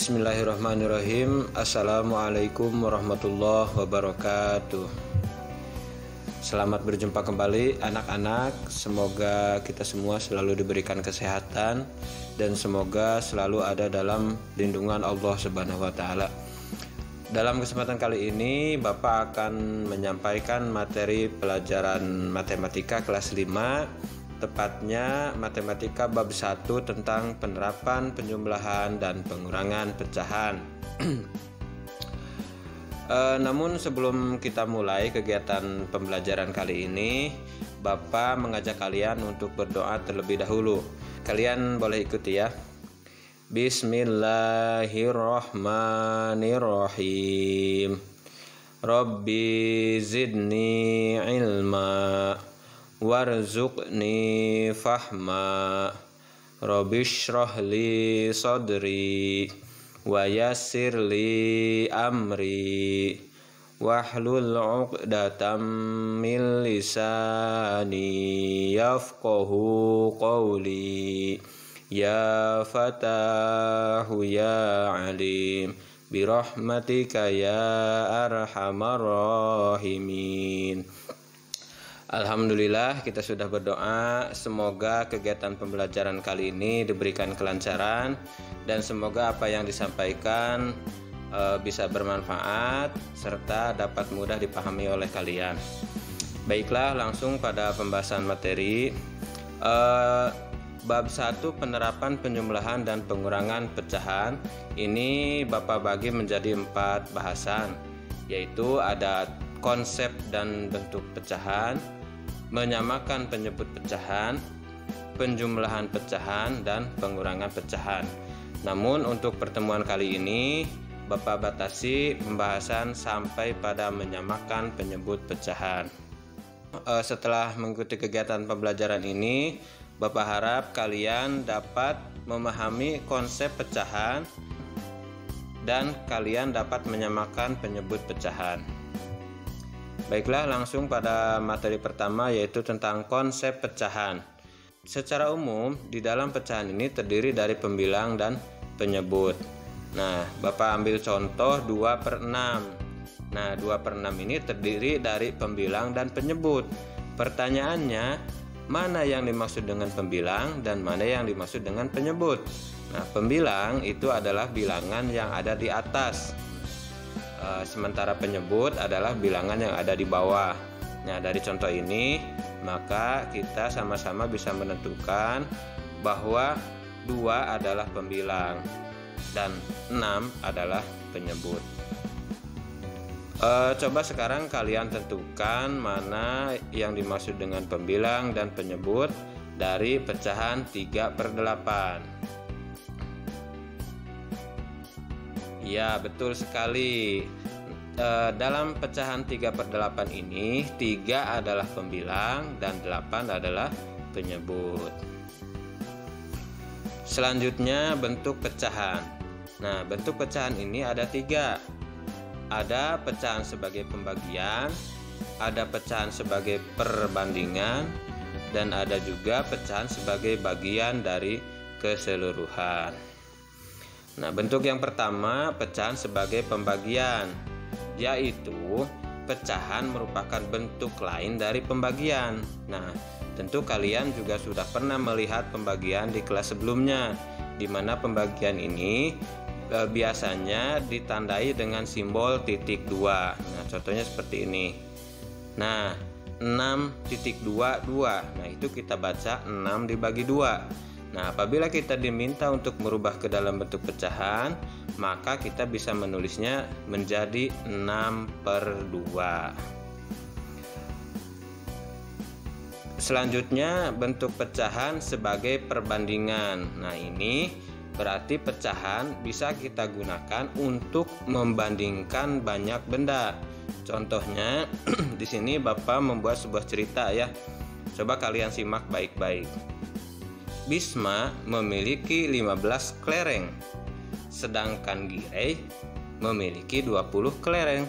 Bismillahirrahmanirrahim. Assalamualaikum warahmatullahi wabarakatuh. Selamat berjumpa kembali anak-anak. Semoga kita semua selalu diberikan kesehatan dan semoga selalu ada dalam lindungan Allah Subhanahu wa taala. Dalam kesempatan kali ini Bapak akan menyampaikan materi pelajaran matematika kelas 5, tepatnya matematika bab 1 tentang penerapan penjumlahan dan pengurangan pecahan. Namun sebelum kita mulai kegiatan pembelajaran kali ini, Bapak mengajak kalian untuk berdoa terlebih dahulu. Kalian boleh ikuti ya. Bismillahirrahmanirrahim. Rabbi zidni ilma warzuqni fahma. Rabbishrah li sadri wa yassir li amri wahlul 'uqdatam min lisani yafqahu qawli. Ya Fatahu ya Alim birahmatika ya arhamar rahimin. Alhamdulillah kita sudah berdoa, semoga kegiatan pembelajaran kali ini diberikan kelancaran dan semoga apa yang disampaikan bisa bermanfaat serta dapat mudah dipahami oleh kalian. Baiklah, langsung pada pembahasan materi. Bab 1 penerapan penjumlahan dan pengurangan pecahan ini Bapak bagi menjadi 4 bahasan, yaitu ada konsep dan bentuk pecahan, menyamakan penyebut pecahan, penjumlahan pecahan, dan pengurangan pecahan. Namun untuk pertemuan kali ini Bapak batasi pembahasan sampai pada menyamakan penyebut pecahan. Setelah mengikuti kegiatan pembelajaran ini, Bapak harap kalian dapat memahami konsep pecahan dan kalian dapat menyamakan penyebut pecahan. Baiklah, langsung pada materi pertama, yaitu tentang konsep pecahan. Secara umum, di dalam pecahan ini terdiri dari pembilang dan penyebut. Nah, Bapak ambil contoh 2/6. Nah, 2/6 ini terdiri dari pembilang dan penyebut. Pertanyaannya, mana yang dimaksud dengan pembilang dan mana yang dimaksud dengan penyebut? Nah, pembilang itu adalah bilangan yang ada di atas, sementara penyebut adalah bilangan yang ada di bawah. Nah, dari contoh ini maka kita sama-sama bisa menentukan bahwa 2 adalah pembilang dan 6 adalah penyebut. Coba sekarang kalian tentukan mana yang dimaksud dengan pembilang dan penyebut dari pecahan 3/8. Ya, betul sekali. Dalam pecahan 3/8 ini 3 adalah pembilang dan 8 adalah penyebut. Selanjutnya bentuk pecahan. Nah, bentuk pecahan ini ada 3. Ada pecahan sebagai pembagian, ada pecahan sebagai perbandingan, dan ada juga pecahan sebagai bagian dari keseluruhan. Nah, bentuk yang pertama pecahan sebagai pembagian, yaitu pecahan merupakan bentuk lain dari pembagian. Nah, tentu kalian juga sudah pernah melihat pembagian di kelas sebelumnya, di mana pembagian ini biasanya ditandai dengan simbol titik 2. Nah, contohnya seperti ini. Nah, 6.22. Nah, itu kita baca 6 dibagi 2. Nah, apabila kita diminta untuk merubah ke dalam bentuk pecahan, maka kita bisa menulisnya menjadi 6/2. Selanjutnya bentuk pecahan sebagai perbandingan. Nah, ini berarti pecahan bisa kita gunakan untuk membandingkan banyak benda. Contohnya di sini Bapak membuat sebuah cerita ya. Coba kalian simak baik-baik. Bisma memiliki 15 kelereng, sedangkan Girey memiliki 20 kelereng.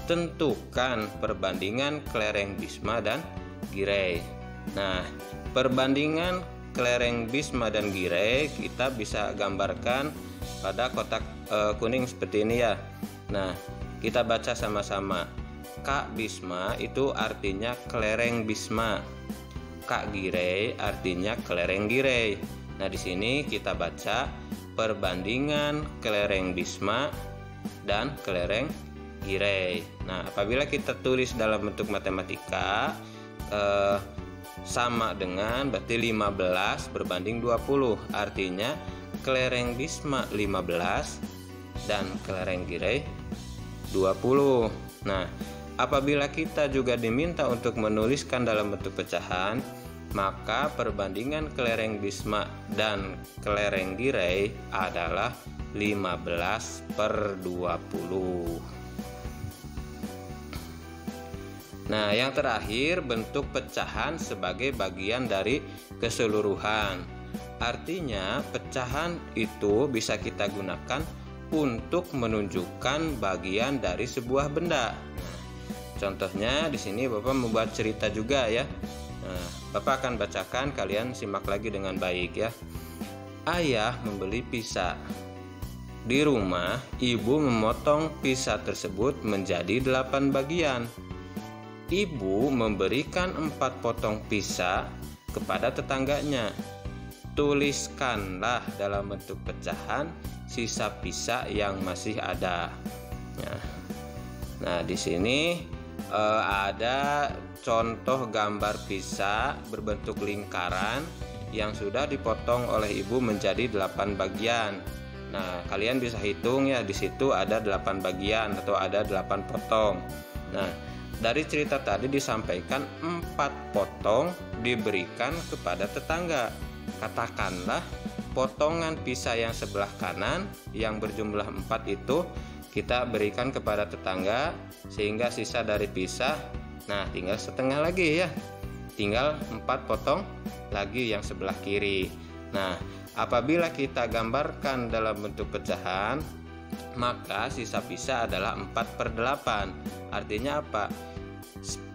Tentukan perbandingan kelereng Bisma dan Girey. Nah, perbandingan kelereng Bisma dan Girey kita bisa gambarkan pada kotak kuning seperti ini ya. Nah, kita baca sama-sama. Kak Bisma itu artinya kelereng Bisma. Kak Girei artinya kelereng Girei. Nah, di sini kita baca perbandingan kelereng Bisma dan kelereng Girei. Nah, apabila kita tulis dalam bentuk matematika, sama dengan berarti 15 berbanding 20, artinya kelereng Bisma 15 dan kelereng Girei 20. Nah, apabila kita juga diminta untuk menuliskan dalam bentuk pecahan, maka perbandingan kelereng Bisma dan kelereng Girei adalah 15/20. Nah, yang terakhir, bentuk pecahan sebagai bagian dari keseluruhan. Artinya, pecahan itu bisa kita gunakan untuk menunjukkan bagian dari sebuah benda. Nah, contohnya di sini Bapak membuat cerita juga ya. Nah, Bapak akan bacakan, kalian simak lagi dengan baik ya. Ayah membeli pizza. Di rumah, ibu memotong pizza tersebut menjadi 8 bagian. Ibu memberikan 4 potong pizza kepada tetangganya. Tuliskanlah dalam bentuk pecahan sisa pizza yang masih ada. Nah, di sini ada contoh gambar pizza berbentuk lingkaran yang sudah dipotong oleh ibu menjadi 8 bagian. Nah, kalian bisa hitung ya, di situ ada 8 bagian atau ada 8 potong. Nah, dari cerita tadi disampaikan 4 potong diberikan kepada tetangga. Katakanlah potongan pizza yang sebelah kanan yang berjumlah 4 itu kita berikan kepada tetangga, sehingga sisa dari pizza, nah tinggal setengah lagi ya. Tinggal 4 potong lagi yang sebelah kiri. Nah, apabila kita gambarkan dalam bentuk pecahan, maka sisa pizza adalah 4/8. Artinya apa?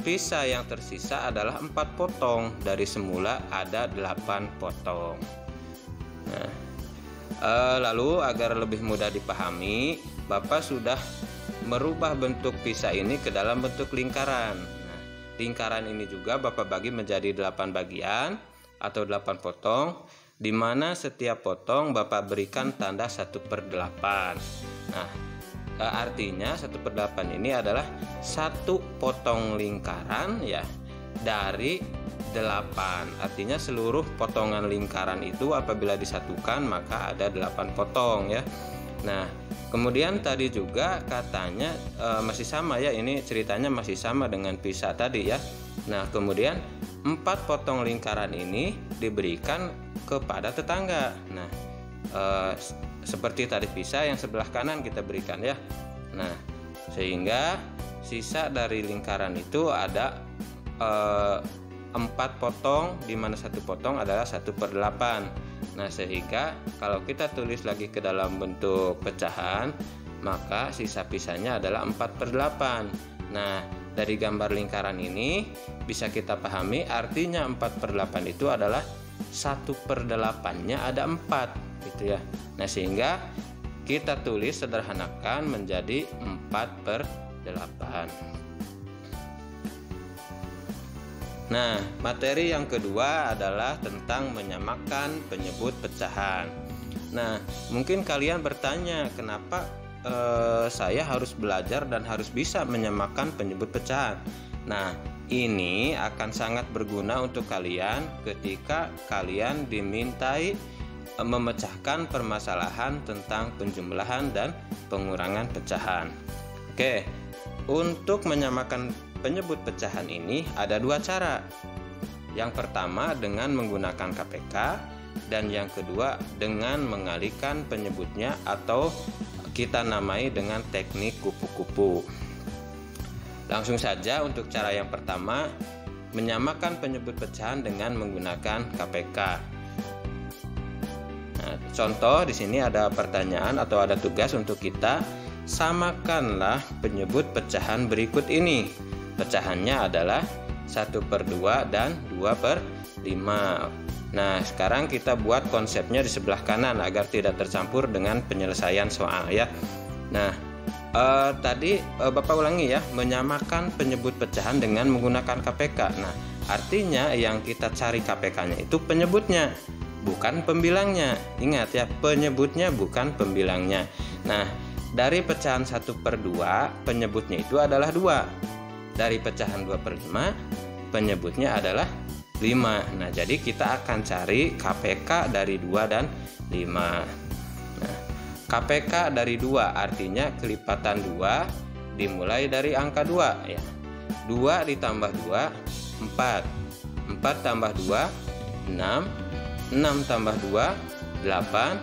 Pizza yang tersisa adalah 4 potong, dari semula ada 8 potong. Nah, lalu agar lebih mudah dipahami, Bapak sudah merubah bentuk pizza ini ke dalam bentuk lingkaran. Nah, lingkaran ini juga Bapak bagi menjadi 8 bagian atau 8 potong, di mana setiap potong Bapak berikan tanda 1/8. Nah, artinya 1/8 ini adalah 1 potong lingkaran ya dari 8. Artinya seluruh potongan lingkaran itu apabila disatukan maka ada 8 potong ya. Nah, kemudian tadi juga katanya masih sama ya, ini ceritanya masih sama dengan pizza tadi ya. Nah, kemudian 4 potong lingkaran ini diberikan kepada tetangga. Nah, seperti tadi pizza yang sebelah kanan kita berikan ya. Nah, sehingga sisa dari lingkaran itu ada 4 potong, di mana 1 potong adalah 1/8. Nah, sehingga kalau kita tulis lagi ke dalam bentuk pecahan, maka sisa pizzanya adalah 4/8. Nah, dari gambar lingkaran ini bisa kita pahami artinya 4/8 itu adalah 1/8-nya ada 4 gitu ya. Nah, sehingga kita tulis sederhanakan menjadi 4/8. Nah, materi yang kedua adalah tentang menyamakan penyebut pecahan. Nah, mungkin kalian bertanya, kenapa saya harus belajar dan harus bisa menyamakan penyebut pecahan? Nah, ini akan sangat berguna untuk kalian ketika kalian dimintai memecahkan permasalahan tentang penjumlahan dan pengurangan pecahan. Oke, untuk menyamakan penyebut pecahan ini ada 2 cara. Yang pertama dengan menggunakan KPK, dan yang kedua dengan mengalihkan penyebutnya atau kita namai dengan teknik kupu-kupu. Langsung saja untuk cara yang pertama, menyamakan penyebut pecahan dengan menggunakan KPK. Nah, contoh di sini ada pertanyaan atau ada tugas untuk kita, samakanlah penyebut pecahan berikut ini. Pecahannya adalah 1/2 dan 2/5. Nah, sekarang kita buat konsepnya di sebelah kanan agar tidak tercampur dengan penyelesaian soal ya. Nah, tadi Bapak ulangi ya, menyamakan penyebut pecahan dengan menggunakan KPK. Nah, artinya yang kita cari KPK-nya itu penyebutnya, bukan pembilangnya. Ingat ya, penyebutnya bukan pembilangnya. Nah, dari pecahan 1/2 penyebutnya itu adalah 2. Dari pecahan 2/5 penyebutnya adalah 5. Nah, jadi kita akan cari KPK dari 2 dan 5. Nah, KPK dari 2 artinya kelipatan 2 dimulai dari angka 2 ya. 2 ditambah 2 4. 4 tambah 2 6. 6 tambah 2 8.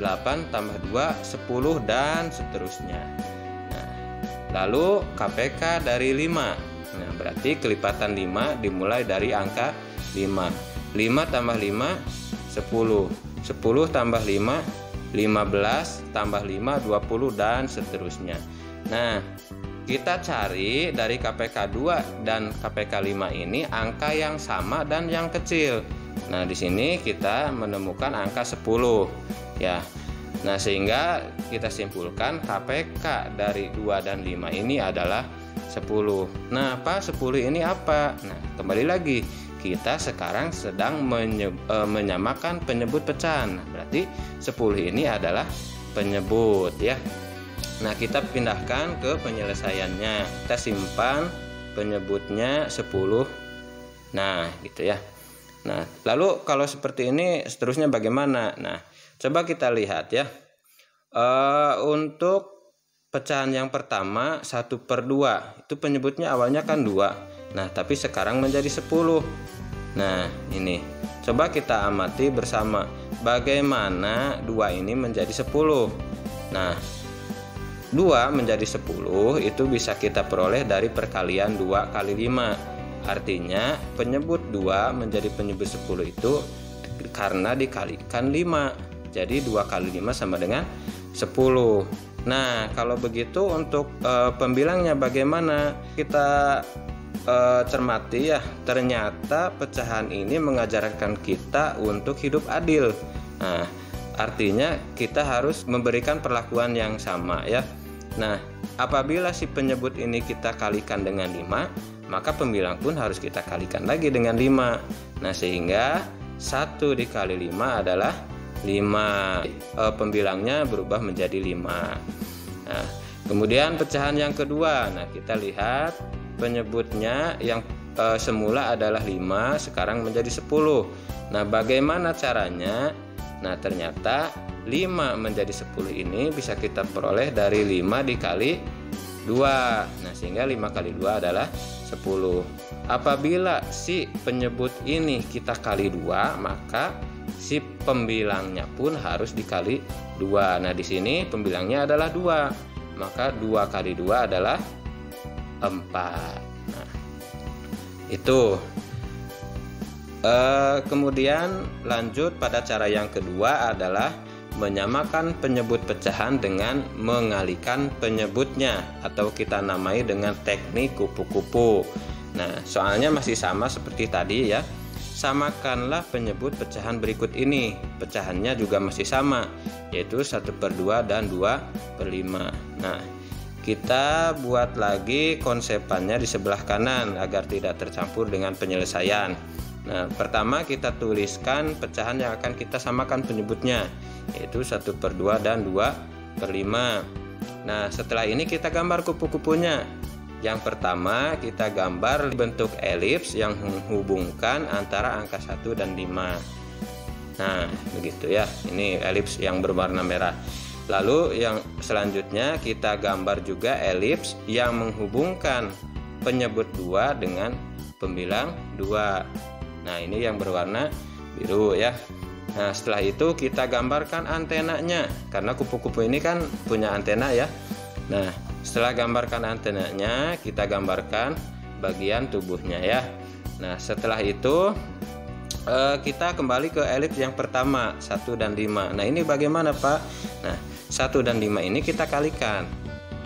8 tambah 2 10 dan seterusnya. Nah, lalu KPK dari 5. Nah, berarti kelipatan 5 dimulai dari angka 5. 5 tambah 5 10. 10 tambah 5 15 tambah 5 20 dan seterusnya. Nah, kita cari dari KPK 2 dan KPK 5 ini angka yang sama dan yang kecil. Nah, di sini kita menemukan angka 10 ya. Nah, sehingga kita simpulkan KPK dari 2 dan 5 ini adalah 10. Nah, apa 10 ini apa? Nah, kembali lagi kita sekarang sedang menyamakan penyebut pecahan. Nah, berarti 10 ini adalah penyebut ya. Nah, kita pindahkan ke penyelesaiannya. Kita simpan penyebutnya 10. Nah, gitu ya. Nah, lalu kalau seperti ini seterusnya bagaimana? Nah, coba kita lihat ya. Untuk pecahan yang pertama 1/2 itu penyebutnya awalnya kan 2. Nah, tapi sekarang menjadi 10. Nah, ini coba kita amati bersama bagaimana 2 ini menjadi 10. Nah, 2 menjadi 10 itu bisa kita peroleh dari perkalian 2 kali 5. Artinya penyebut 2 menjadi penyebut 10 itu karena dikalikan 5. Jadi 2 kali 5 sama dengan 10. Nah, kalau begitu untuk pembilangnya bagaimana? Kita cermati ya, ternyata pecahan ini mengajarkan kita untuk hidup adil. Nah, artinya kita harus memberikan perlakuan yang sama ya. Nah, apabila si penyebut ini kita kalikan dengan 5, maka pembilang pun harus kita kalikan lagi dengan 5. Nah, sehingga 1 dikali 5 adalah 5. Pembilangnya berubah menjadi 5. Nah, kemudian pecahan yang kedua. Nah, kita lihat penyebutnya yang semula adalah 5 sekarang menjadi 10. Nah, bagaimana caranya? Nah, ternyata 5 menjadi 10 ini bisa kita peroleh dari 5 dikali 2. Nah, sehingga 5 kali 2 adalah 10. Apabila si penyebut ini kita kali 2, maka si pembilangnya pun harus dikali 2. Nah, di sini pembilangnya adalah 2. Maka 2 kali 2 adalah 4. Nah, itu. Kemudian lanjut pada cara yang kedua adalah menyamakan penyebut pecahan dengan mengalihkan penyebutnya atau kita namai dengan teknik kupu-kupu. Nah, soalnya masih sama seperti tadi ya. Samakanlah penyebut pecahan berikut ini. Pecahannya juga masih sama, yaitu 1/2 dan 2/5. Nah, kita buat lagi konsepannya di sebelah kanan agar tidak tercampur dengan penyelesaian. Nah, pertama kita tuliskan pecahan yang akan kita samakan penyebutnya, yaitu 1/2 dan 2/5. Nah, setelah ini kita gambar kupu-kupunya. Yang pertama kita gambar bentuk elips yang menghubungkan antara angka 1 dan 5. Nah, begitu ya. Ini elips yang berwarna merah. Lalu yang selanjutnya kita gambar juga elips yang menghubungkan penyebut 2 dengan pembilang 2. Nah, ini yang berwarna biru ya. Nah, setelah itu kita gambarkan antenanya, karena kupu-kupu ini kan punya antena ya. Nah, setelah gambarkan antenanya, kita gambarkan bagian tubuhnya ya. Nah, setelah itu kita kembali ke elips yang pertama 1 dan 5. Nah, ini bagaimana Pak? Nah, 1 dan 5 ini kita kalikan.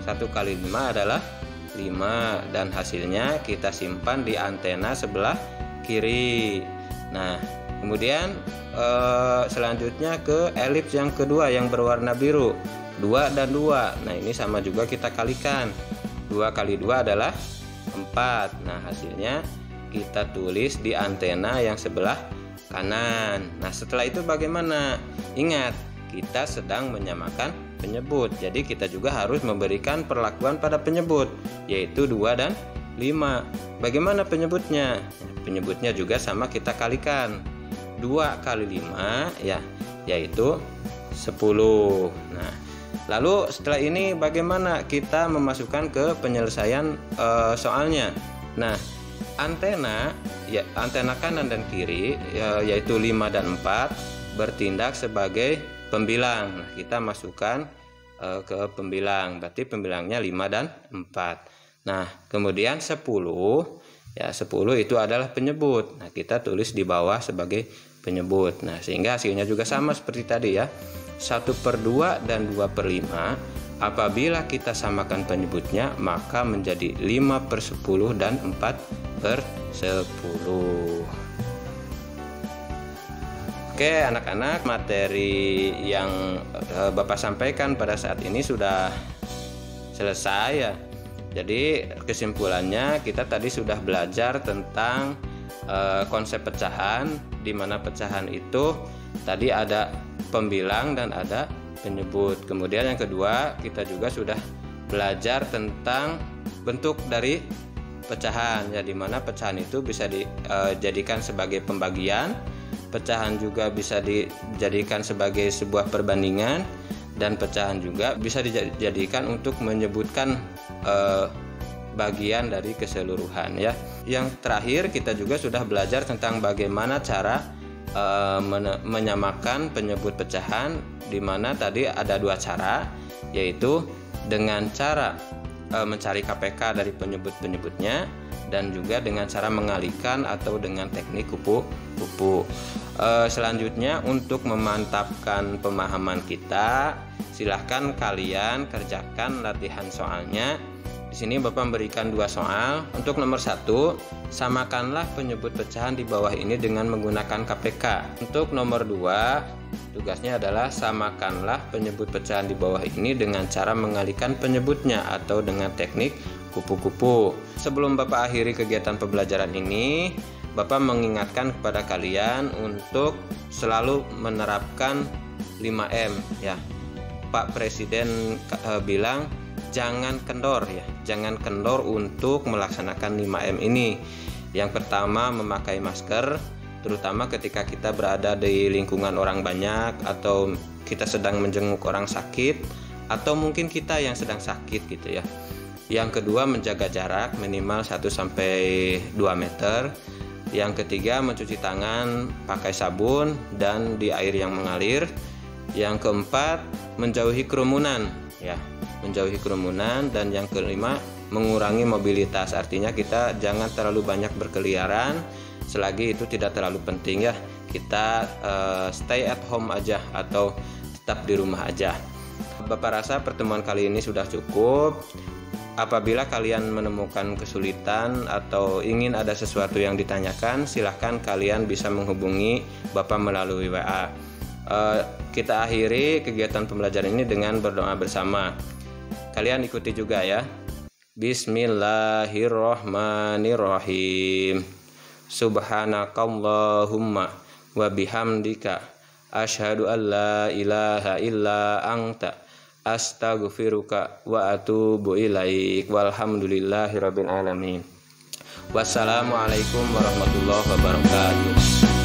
1 kali 5 adalah 5 dan hasilnya kita simpan di antena sebelah kiri. Nah, Kemudian selanjutnya ke elips yang kedua yang berwarna biru, 2 dan 2. Nah ini sama juga kita kalikan, 2 kali 2 adalah 4. Nah hasilnya kita tulis di antena yang sebelah kanan. Nah setelah itu bagaimana? Ingat, kita sedang menyamakan penyebut, jadi kita juga harus memberikan perlakuan pada penyebut, yaitu 2 dan 5. Bagaimana penyebutnya? Penyebutnya juga sama kita kalikan, 2 kali 5 ya, yaitu 10. Nah lalu setelah ini bagaimana kita memasukkan ke penyelesaian soalnya? Nah antena ya, antena kanan dan kiri yaitu 5 dan 4 bertindak sebagai pembilang. Nah, kita masukkan ke pembilang, berarti pembilangnya 5 dan 4. Nah kemudian 10 ya, 10 itu adalah penyebut. Nah kita tulis di bawah sebagai penyebut. Nah sehingga hasilnya juga sama seperti tadi ya, 1/2 dan 2/5. Apabila kita samakan penyebutnya maka menjadi 5/10 dan 4/10. Oke anak-anak, materi yang Bapak sampaikan pada saat ini sudah selesai ya. Jadi kesimpulannya kita tadi sudah belajar tentang konsep pecahan, di mana pecahan itu tadi ada pembilang dan ada penyebut. Kemudian yang kedua kita juga sudah belajar tentang bentuk dari pecahan ya, di mana pecahan itu bisa dijadikan sebagai pembagian, pecahan juga bisa dijadikan sebagai sebuah perbandingan, dan pecahan juga bisa dijadikan untuk menyebutkan bagian dari keseluruhan ya. Yang terakhir kita juga sudah belajar tentang bagaimana cara menyamakan penyebut pecahan, di mana tadi ada 2 cara, yaitu dengan cara mencari KPK dari penyebut-penyebutnya, dan juga dengan cara mengalihkan atau dengan teknik kupu-kupu. Selanjutnya untuk memantapkan pemahaman kita, silahkan kalian kerjakan latihan soalnya. Di sini Bapak memberikan 2 soal. Untuk nomor 1, samakanlah penyebut pecahan di bawah ini dengan menggunakan KPK. Untuk nomor 2, tugasnya adalah samakanlah penyebut pecahan di bawah ini dengan cara mengalihkan penyebutnya atau dengan teknik kupu-kupu. Sebelum Bapak akhiri kegiatan pembelajaran ini, Bapak mengingatkan kepada kalian untuk selalu menerapkan 5M ya. Pak Presiden bilang jangan kendor ya, jangan kendor untuk melaksanakan 5M ini. Yang pertama, memakai masker, terutama ketika kita berada di lingkungan orang banyak, atau kita sedang menjenguk orang sakit, atau mungkin kita yang sedang sakit gitu ya. Yang kedua, menjaga jarak minimal 1-2 meter. Yang ketiga, mencuci tangan pakai sabun dan di air yang mengalir. Yang keempat, menjauhi kerumunan ya, menjauhi kerumunan. Dan yang kelima, mengurangi mobilitas, artinya kita jangan terlalu banyak berkeliaran selagi itu tidak terlalu penting ya. Kita stay at home aja atau tetap di rumah aja. Bapak rasa pertemuan kali ini sudah cukup. Apabila kalian menemukan kesulitan atau ingin ada sesuatu yang ditanyakan, silahkan kalian bisa menghubungi Bapak melalui WA. Kita akhiri kegiatan pembelajaran ini dengan berdoa bersama. Kalian ikuti juga ya. Bismillahirrahmanirrahim. Subhanakallahumma wa bihamdika asyhadu an la ilaha illa anta astaghfiruka wa atubu ilaik. Walhamdulillahirabbil alamin. Wassalamualaikum warahmatullahi wabarakatuh.